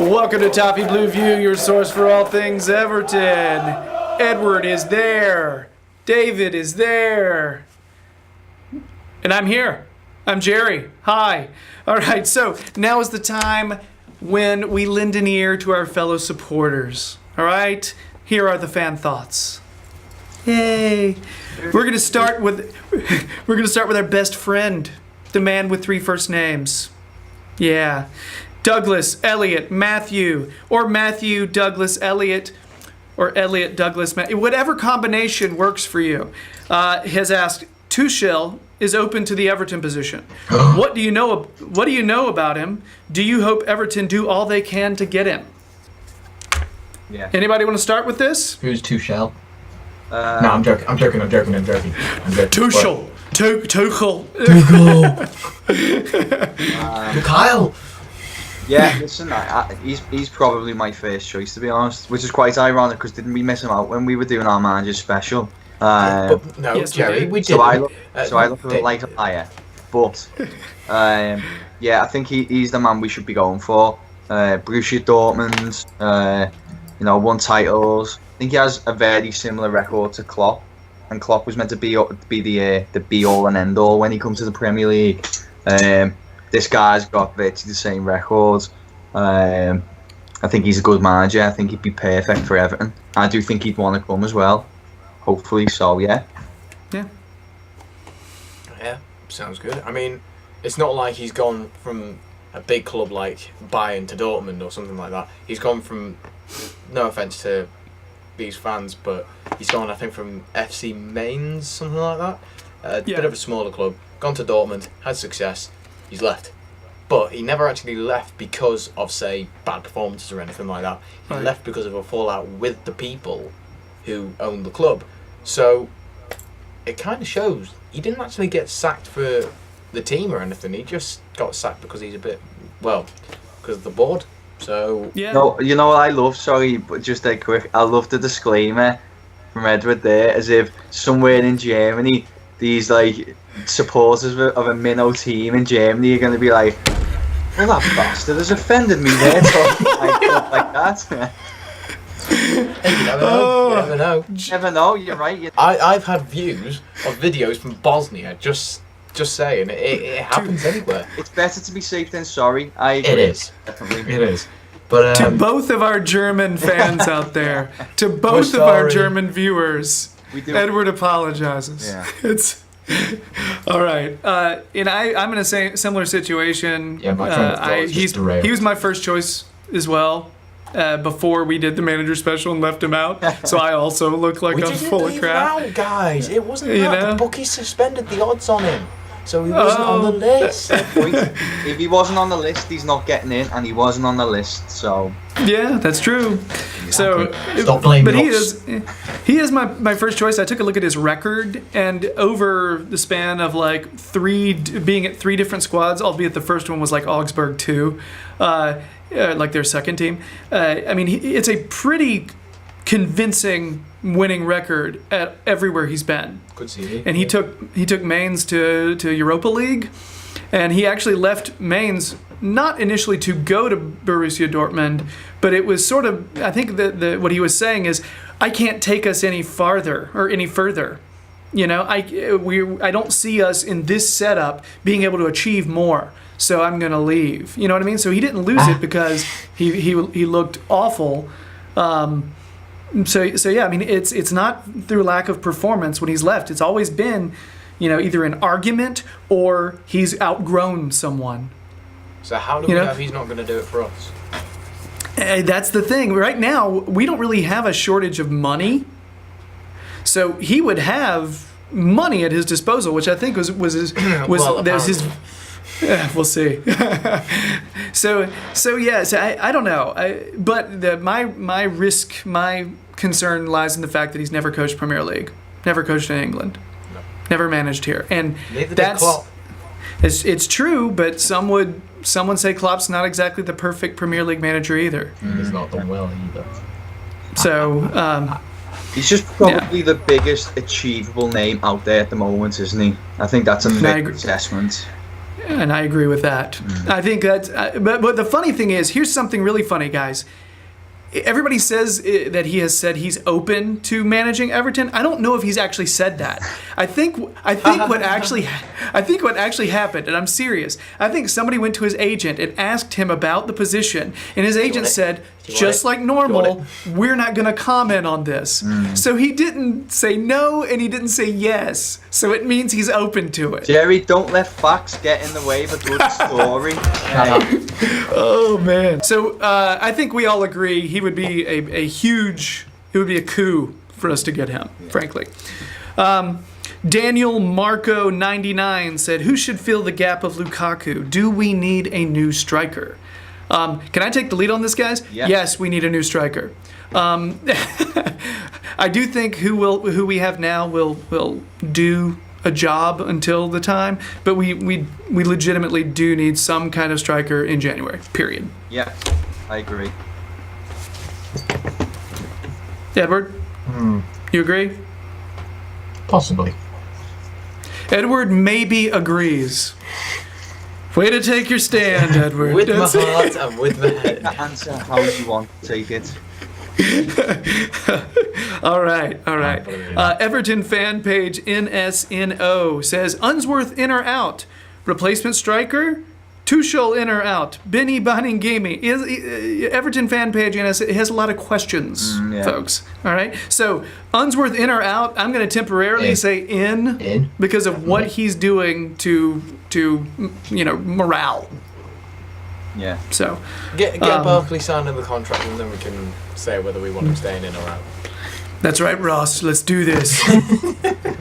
Welcome to Toffee Blue View, your source for all things Everton. Edward is there. David is there. And I'm here. I'm Gerry. Hi. All right, so now is the time when we lend an ear to our fellow supporters. All right? Here are the fan thoughts. Yay. We're going to start with our best friend, the man with 3 first names. Yeah. Douglas, Elliot, Matthew, or Matthew, Douglas, Elliot, or Elliot, Douglas, Matthew. Whatever combination works for you. Has asked, Tuchel is open to the Everton position. What do you know about him? Do you hope Everton do all they can to get him? Yeah. Anybody want to start with this? Who's Tuchel? No, I'm joking. Tuchel. Tuchel. Kyle. Yeah, listen, he's probably my first choice, to be honest, which is quite ironic because didn't we miss him out when we were doing our manager special? No, yes, Gerry, we did. So I look like a liar. But, yeah, I think he's the man we should be going for. Borussia Dortmund, won titles. I think he has a very similar record to Klopp. And Klopp was meant to be the be-all and end-all when he comes to the Premier League. This guy's got virtually the same record. I think he's a good manager. I think he'd be perfect for Everton. I do think he'd want to come as well. Hopefully so, yeah. Yeah. Yeah, sounds good. I mean, it's not like he's gone from a big club like Bayern to Dortmund or something like that. He's gone from, no offence to these fans, but he's gone, I think, from FC Mainz, something like that. A bit of a smaller club. Gone to Dortmund, had success. He's left. But he never actually left because of, say, bad performances or anything like that. He left because of a fallout with the people who own the club. So it kind of shows he didn't actually get sacked for the team or anything. He just got sacked because he's because of the board. So yeah. No, you know what I love? Sorry, but just a quick. I love the disclaimer from Edward there, as if somewhere in Germany, these supporters of a minnow team in Germany are going to be like, well, that bastard has offended me there, talking like that. Hey, you never know. You never know. Never know. You're right. I've had views of videos from Bosnia. Just saying, it happens anywhere. It's better to be safe than sorry. I agree. It is. Definitely. It is. But to both of our German fans out there, to both of sorry. our German viewers, Edward apologizes. Yeah. It's all right. And I'm in a similar situation. Yeah, my friend he was my first choice as well. Before we did the manager special and left him out, so I also look like I'm full of crap. Out, guys. It wasn't that. The bookies suspended the odds on him, so he wasn't on the list. If he wasn't on the list, he's not getting in, and he wasn't on the list. So yeah, that's true. Exactly. So stop blaming but us. he is my first choice. I took a look at his record, and over the span of being at 3 different squads, albeit the first one was like Augsburg 2. Like their second team. It's a pretty convincing winning record at everywhere he's been. Good CV. And he took Mainz to Europa League, and he actually left Mainz not initially to go to Borussia Dortmund, but it was sort of, I think that what he was saying is, I can't take us any farther or any further. I don't see us in this setup being able to achieve more. So I'm gonna leave. You know what I mean? So he didn't lose it because he looked awful. So yeah, I mean it's not through lack of performance when he's left. It's always been, either an argument or he's outgrown someone. So how do we know he's not going to do it for us? That's the thing. Right now we don't really have a shortage of money. So he would have money at his disposal, which I think was his. Yeah, we'll see. So I don't know. But my concern lies in the fact that he's never coached Premier League, never coached in England, never managed here, and neither did Klopp. It's true, but someone say Klopp's not exactly the perfect Premier League manager either. He's not done well either. So. He's just probably the biggest achievable name out there at the moment, isn't he? I think that's a fair assessment. And I agree with that. I think that's... but the funny thing is, here's something really funny, guys. Everybody says that he has said he's open to managing Everton. I don't know if he's actually said that. I think what actually happened, and I'm serious. I think somebody went to his agent and asked him about the position, and his agent said, just like normal, we're not going to comment on this. So he didn't say no, and he didn't say yes. So it means he's open to it. Gerry, don't let facts get in the way of a good story. Oh man! So I think we all agree he would be a huge. It would be a coup for us to get him, frankly. Daniel Marco 99 said, "Who should fill the gap of Lukaku? Do we need a new striker?" Can I take the lead on this, guys? Yes, we need a new striker. I do think who we have now will do a job until the time, but we legitimately do need some kind of striker in January. Period. Yeah, I agree. Edward, you agree? Possibly. Edward maybe agrees. Way to take your stand, Edward. With my heart and with my head. Answer how you want to take it. All right. Everton fan page NSNO says, Unsworth in or out? Replacement striker? Tuchel in or out? Baningime. Everton fan page NSNO, it has a lot of questions, folks. All right. So Unsworth in or out? I'm going to temporarily say in because of what he's doing to morale. Yeah. So get Barkley signed in the contract, and then we can say whether we want him staying in or out. That's right, Ross. Let's do this.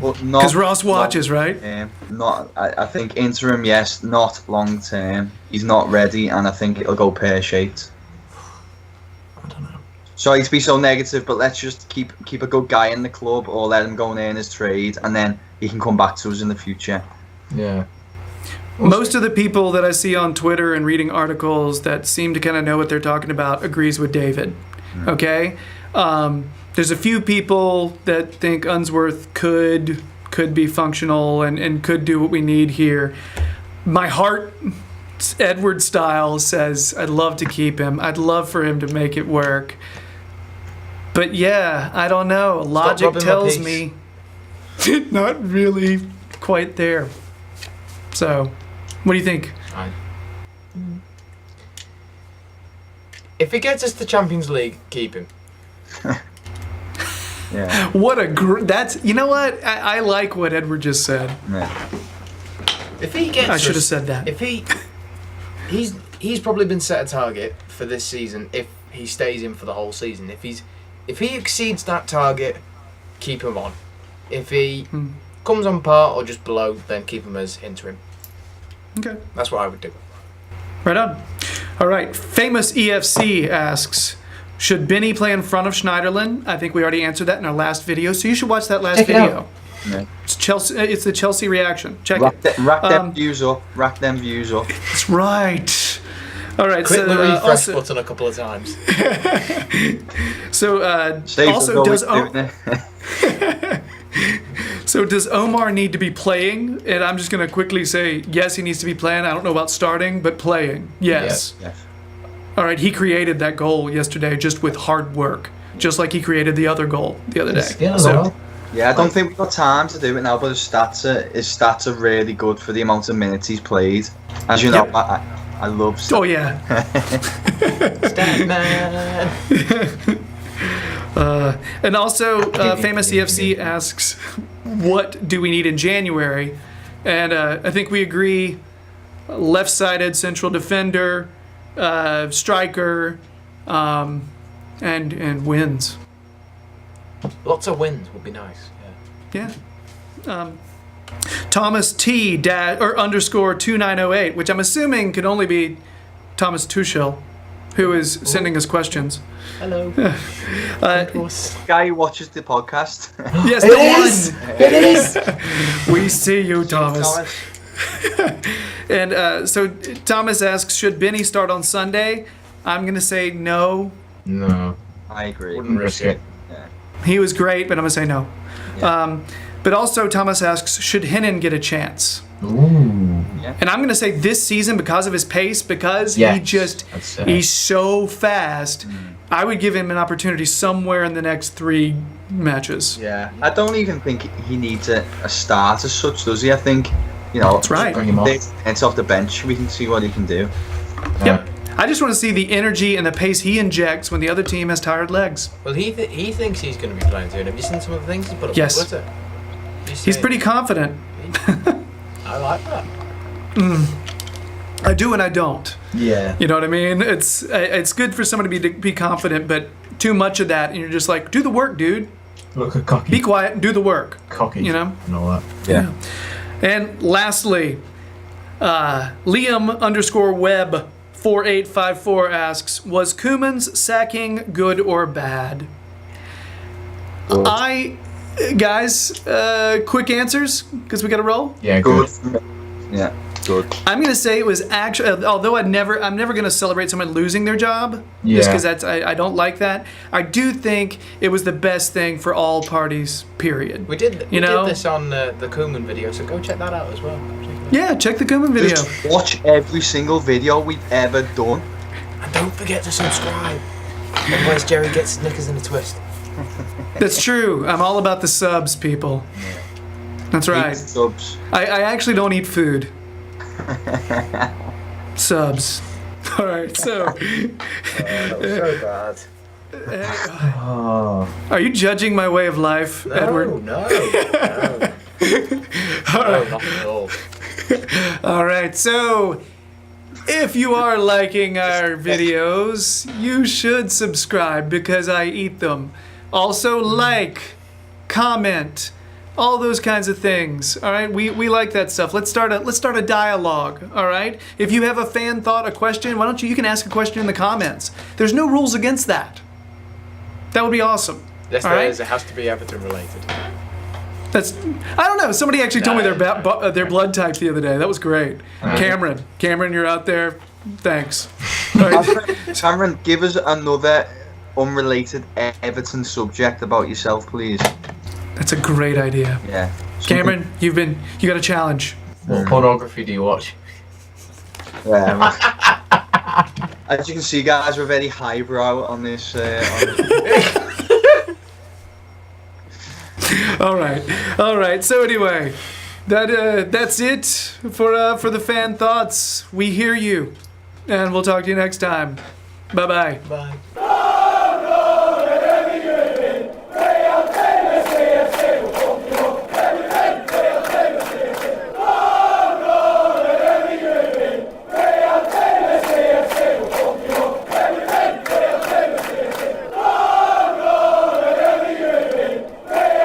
But because Ross watches, right? I think interim, yes. Not long term. He's not ready, and I think it'll go pear-shaped. I don't know. Sorry to be so negative, but let's just keep a good guy in the club, or let him go and earn his trade, and then he can come back to us in the future. Yeah. Most of the people that I see on Twitter and reading articles that seem to kind of know what they're talking about agrees with David. Okay? There's a few people that think Unsworth could be functional and could do what we need here. My heart, Edward style, says I'd love to keep him. I'd love for him to make it work. But yeah, I don't know. Logic tells me not really quite there. So, what do you think? If he gets us to Champions League, keep him. Yeah. What a that's you know what I like what Edward just said. Yeah. If he gets, I should have said that. If he's probably been set a target for this season. If he stays in for the whole season, if he exceeds that target, keep him on. If he comes on par or just below, then keep him as interim. Okay. That's what I would do. Right on. All right. Famous EFC asks, should Benny play in front of Schneiderlin? I think we already answered that in our last video, so you should watch that last video. Yeah. It's Chelsea. It's the Chelsea reaction. Check it. Rack them views up. Rack them views up. That's right. All right. Click the refresh also, button a couple of times. So also does Omar need to be playing? And I'm just going to quickly say, yes, he needs to be playing. I don't know about starting, but playing. Yes. All right, he created that goal yesterday just with hard work, just like he created the other goal the other day. Yeah, I don't think we've got time to do it now, but his stats are really good for the amount of minutes he's played. As you know, I love stats. Oh, yeah. Stat man. And also, Famous EFC asks, what do we need in January? And I think we agree, left-sided central defender, striker, and wins. Lots of wins would be nice. Yeah. Thomas T _ 2908, which I'm assuming could only be Thomas Tuchel, who is sending us questions. Hello. Guy who watches the podcast. Yes, It is. We see you, Thomas. And so Thomas asks, should Benny start on Sunday? I'm going to say no. No. I agree. Wouldn't risk it. Yeah. He was great, but I'm going to say no. Yeah. But also Thomas asks, should Hennon get a chance? Ooh. Yeah. And I'm going to say this season, because of his pace, because Yes, he's so fast, I would give him an opportunity somewhere in the next 3 matches. Yeah, I don't even think he needs a start as such, does he? I think, That's right. Bring him on. It's off the bench. We can see what he can do. Yep. I just want to see the energy and the pace he injects when the other team has tired legs. Well, he thinks he's going to be playing soon. Have you seen some of the things he put up Yes. on Twitter? He's pretty confident. I like that. I do and I don't. Yeah. You know what I mean? It's good for somebody to be confident, but too much of that, and you're just like, do the work, dude. Look at cocky. Be quiet and do the work. Cocky. You know? And all that. Yeah. And lastly, Liam_Web4854 asks, was Koeman's sacking good or bad? Good. Guys, quick answers, because we got to roll. Yeah, good. Yeah. Good. I'm gonna say it was actually, although I'm never gonna celebrate someone losing their job, just Yeah. because I don't like that. I do think it was the best thing for all parties. Period. We did You know? this on the Koeman video, so go check that out as well. Yeah, check the Koeman video. Just watch every single video we've ever done. And don't forget to subscribe. Otherwise, Gerry gets Knickers in a twist. That's true. I'm all about the subs, people. That's right. Eat subs. I actually don't eat food. Subs. All right. So, That was so bad. Oh. are you judging my way of life, Edward? No. All No, right. not at all. All right, so if you are liking our videos, you should subscribe because I eat them. Also, like, comment, all those kinds of things. All right, we like that stuff. Let's start a dialogue. All right, if you have a fan thought, a question, why don't you can ask a question in the comments. There's no rules against that. That would be awesome. Yes, all there right? is. It has to be Everton related. That's, I don't know. Somebody actually told me their blood type the other day. That was great. Cameron, you're out there. Thanks. All right. Cameron, give us another unrelated Everton subject about yourself, please. That's a great idea. Yeah. Cameron, you got a challenge. What pornography do you watch? Yeah. As you can see, guys, we're very highbrow on this. All right. So anyway, that's it for the fan thoughts. We hear you, and we'll talk to you next time. Bye-bye. Bye.